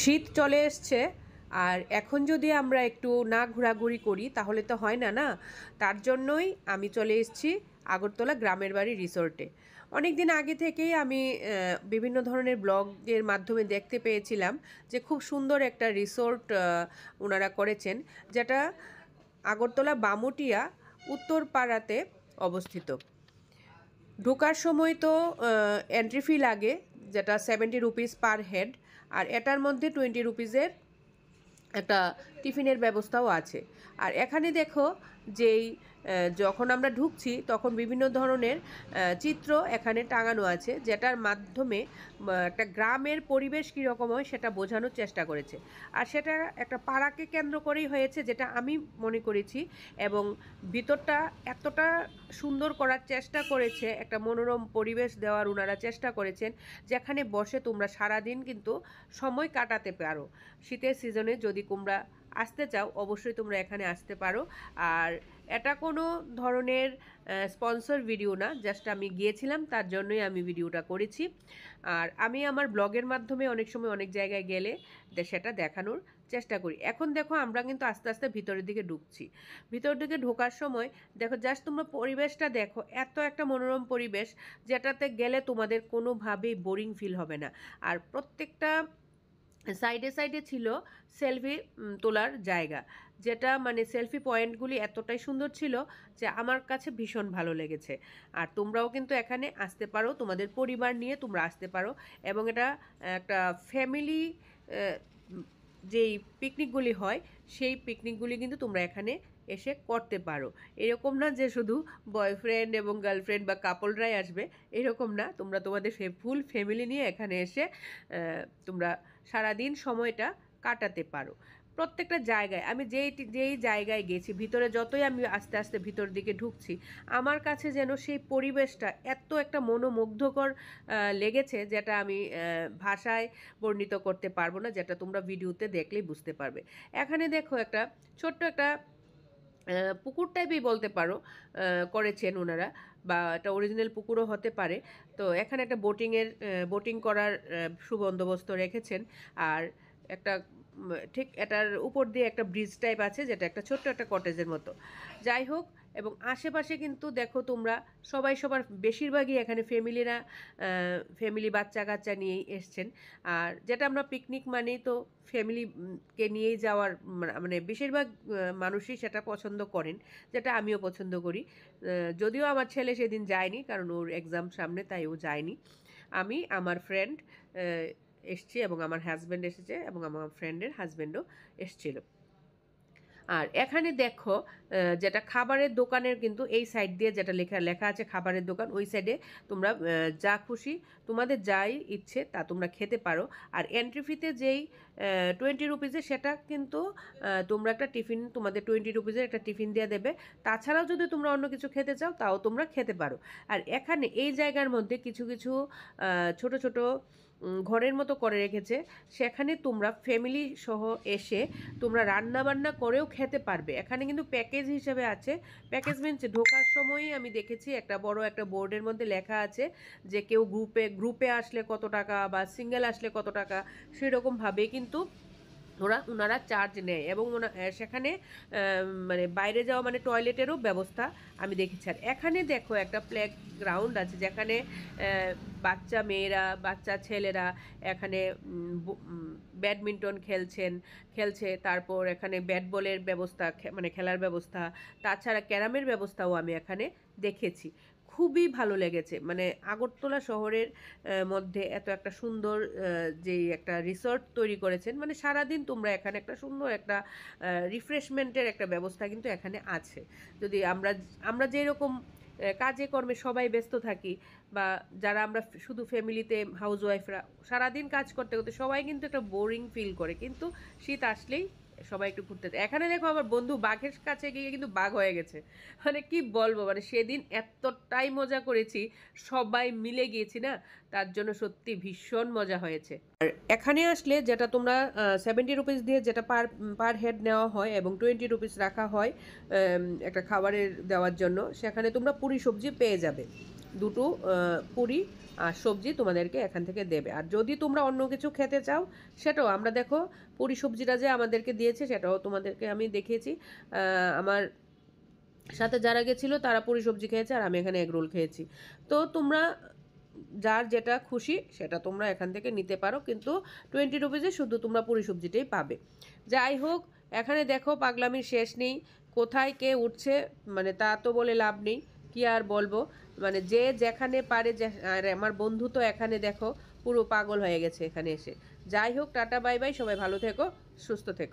শীত চলে এসছে, আর এখন যদি আমরা একটু না ঘোরাঘুরি করি তাহলে তো হয় না না। তার জন্যই আমি চলে এসেছি আগরতলা গ্রামের বাড়ি রিসোর্টে। অনেক দিন আগে থেকেই আমি বিভিন্ন ধরনের ব্লগের মাধ্যমে দেখতে পেয়েছিলাম যে খুব সুন্দর একটা রিসোর্ট ওনারা করেছেন, যেটা আগরতলা বামুটিয়া উত্তরপাড়াতে অবস্থিত। ঢোকার সময় তো এন্ট্রি ফি লাগে, যেটা 70 রুপিস পার হেড, আর এটার মধ্যে 20 রুপিসের একটা টিফিনের ব্যবস্থাও আছে। আর এখানে দেখো যেই যখন আমরা ঢুকছি তখন বিভিন্ন ধরনের চিত্র এখানে টাঙানো আছে, যেটার মাধ্যমে একটা গ্রামের পরিবেশ কীরকম হয় সেটা বোঝানোর চেষ্টা করেছে। আর সেটা একটা পাড়াকে কেন্দ্র করেই হয়েছে, যেটা আমি মনে করেছি। এবং ভিতরটা এতটা সুন্দর করার চেষ্টা করেছে, একটা মনোরম পরিবেশ দেওয়ার ওনারা চেষ্টা করেছেন, যেখানে বসে তোমরা সারাদিন কিন্তু সময় কাটাতে পারো। শীতের সিজনে যদি তোমরা আসতে চাও অবশ্যই তোমরা এখানে আসতে পারো। আর এটা কোনো ধরনের স্পন্সর ভিডিও না, জাস্ট আমি গিয়েছিলাম তার জন্যই আমি ভিডিওটা করেছি। আর আমি আমার ব্লগের মাধ্যমে অনেক সময় অনেক জায়গায় গেলে সেটা দেখানোর চেষ্টা করি। এখন দেখো আমরা কিন্তু আস্তে আস্তে ভিতরের দিকে ঢুকছি। ভিতরের দিকে ঢোকার সময় দেখো জাস্ট তোমরা পরিবেশটা দেখো, এত একটা মনোরম পরিবেশ, যেটাতে গেলে তোমাদের কোনোভাবেই বোরিং ফিল হবে না। আর প্রত্যেকটা সাইডে সাইডে ছিল সেলফি তোলার জায়গা, যেটা মানে সেলফি পয়েন্টগুলি এতটাই সুন্দর ছিল যে আমার কাছে ভীষণ ভালো লেগেছে। আর তোমরাও কিন্তু এখানে আসতে পারো, তোমাদের পরিবার নিয়ে তোমরা আসতে পারো। এবং এটা একটা ফ্যামিলি যেই পিকনিকগুলি হয় সেই পিকনিকগুলি কিন্তু তোমরা এখানে এসে করতে পারো। এরকম না যে শুধু বয়ফ্রেন্ড এবং গার্লফ্রেন্ড বা কাপলরাই আসবে, এরকম না। তোমরা তোমাদের ফুল ফ্যামিলি নিয়ে এখানে এসে তোমরা সারাদিন সময়টা কাটাতে পারো। প্রত্যেকটা জায়গায় আমি যেই জায়গায় গেছি, ভিতরে যতই আমি আস্তে আস্তে ভিতর দিকে ঢুকছি, আমার কাছে যেন সেই পরিবেশটা এত একটা মনোমুগ্ধকর লেগেছে, যেটা আমি ভাষায় বর্ণিত করতে পারবো না, যেটা তোমরা ভিডিওতে দেখলেই বুঝতে পারবে। এখানে দেখো একটা ছোট্ট একটা পুকুর টাইপই বলতে পারো করেছেন ওনারা, বা একটা অরিজিনাল পুকুরও হতে পারে। তো এখানে একটা বোটিং করার সুবন্দোবস্ত রেখেছেন। আর একটা ঠিক এটার উপর দিয়ে একটা ব্রিজ টাইপ আছে, যেটা একটা ছোট্ট একটা কটেজের মতো। যাই হোক, এবং আশেপাশে কিন্তু দেখো তোমরা সবার বেশিরভাগই এখানে ফ্যামিলি বাচ্চা কাচ্চা নিয়েই এসছেন। আর যেটা আমরা পিকনিক মানেই তো ফ্যামিলিকে নিয়েই যাওয়ার, মানে বেশিরভাগ মানুষই সেটা পছন্দ করেন, যেটা আমিও পছন্দ করি। যদিও আমার ছেলে সেদিন যায়নি, কারণ ওর এক্সাম সামনে, তাই ও যায়নি। আমি, আমার ফ্রেন্ড এসছি, এবং আমার হাজব্যান্ড এসেছে, এবং আমার ফ্রেন্ডের হাজব্যান্ডও এসছিল। আর এখানে দেখো যেটা খাবারের দোকানের কিন্তু এই সাইড দিয়ে যেটা লেখা আছে খাবারের দোকান, ওই সাইডে তোমরা যা খুশি তোমাদের যাই ইচ্ছে তা তোমরা খেতে পারো। আর এন্ট্রি ফিতে যেই 20 রুপিসে, সেটা কিন্তু তোমরা একটা টিফিন, তোমাদের 20 রুপিসের একটা টিফিন দিয়ে দেবে। তাছাড়াও যদি তোমরা অন্য কিছু খেতে চাও তাও তোমরা খেতে পারো। আর এখানে এই জায়গার মধ্যে কিছু কিছু ছোট ছোট ঘরের মতো করে রেখেছে, সেখানে তোমরা ফ্যামিলি সহ এসে তোমরা রান্না বান্না করেও খেতে পারবে। এখানে কিন্তু প্যাকেজ হিসেবে আছে। প্যাকেজ মিনস ঢোকার সময়ই আমি দেখেছি একটা বড় একটা বোর্ডের মধ্যে লেখা আছে যে কেউ গ্রুপে আসলে কত টাকা, বা সিঙ্গেল আসলে কত টাকা, সেরকমভাবে কিন্তু ওনারা চার্জ নেয়। এবং সেখানে মানে বাইরে যাওয়া মানে টয়লেটেরও ব্যবস্থা আমি দেখেছি। আর এখানে দেখো একটা প্লে গ্রাউন্ড আছে, যেখানে বাচ্চা মেয়েরা, বাচ্চা ছেলেরা এখানে ব্যাডমিন্টন খেলছে। তারপর এখানে ব্যাট বলের ব্যবস্থা, মানে খেলার ব্যবস্থা। তাছাড়া ক্যারামের ব্যবস্থাও আমি এখানে দেখেছি। খুবই ভালো লেগেছে, মানে আগরতলা শহরের মধ্যে এত একটা সুন্দর যেই একটা রিসর্ট তৈরি করেছেন, মানে সারাদিন তোমরা এখানে একটা সুন্দর একটা রিফ্রেশমেন্টের একটা ব্যবস্থা কিন্তু এখানে আছে। যদি আমরা যেরকম কাজে কর্মে সবাই ব্যস্ত থাকি, বা যারা আমরা শুধু ফ্যামিলিতে হাউসওয়াইফরা সারাদিন কাজ করতে করতে সবাই কিন্তু একটা বোরিং ফিল করে, কিন্তু শীত আসলেই সবাই একটু ঘুরতে। এখানে দেখো আমার বন্ধু বাঘের কাছে গিয়ে কিন্তু বাঘ হয়ে গেছে। মানে কি বলবো, মানে সেদিন এতটাই মজা করেছি, সবাই মিলে গিয়েছি না, তার জন্য সত্যি ভীষণ মজা হয়েছে। আর এখানে আসলে যেটা তোমরা 70 রুপিস দিয়ে যেটা পার হেড নেওয়া হয়, এবং 20 রুপিস রাখা হয় একটা খাবারের দেওয়ার জন্য, সেখানে তোমরা পুরি সবজি পেয়ে যাবে। দুটো পুরি আর সবজি তোমাদেরকে এখান থেকে দেবে। আর যদি তোমরা অন্য কিছু খেতে চাও সেটাও, আমরা দেখো পুরি সবজিটা যে আমাদেরকে দিয়েছে সেটাও তোমাদেরকে আমি দেখিয়েছি। আমার সাথে যারা গেছিলো তারা পুরি সবজি খেয়েছে আর আমি এখানে এগ রোল খেয়েছি। তো তোমরা যার যেটা খুশি সেটা তোমরা এখান থেকে নিতে পারো, কিন্তু 20 রুপিজে শুধু তোমরা পুরি সবজিটাই পাবে। যাই হোক, এখানে দেখো পাগলামির শেষ নেই, কোথায় কে উঠছে মানে তা তো বলে লাভ নেই, কি আর বলবো, মানে যে যেখানে পারে আর আমার বন্ধু তো এখানে দেখো পুরো পাগল হয়ে গেছে এখানে এসে। যাই হোক, টাটা বাই বাই, সবাই ভালো থেকো, সুস্থ থেকো।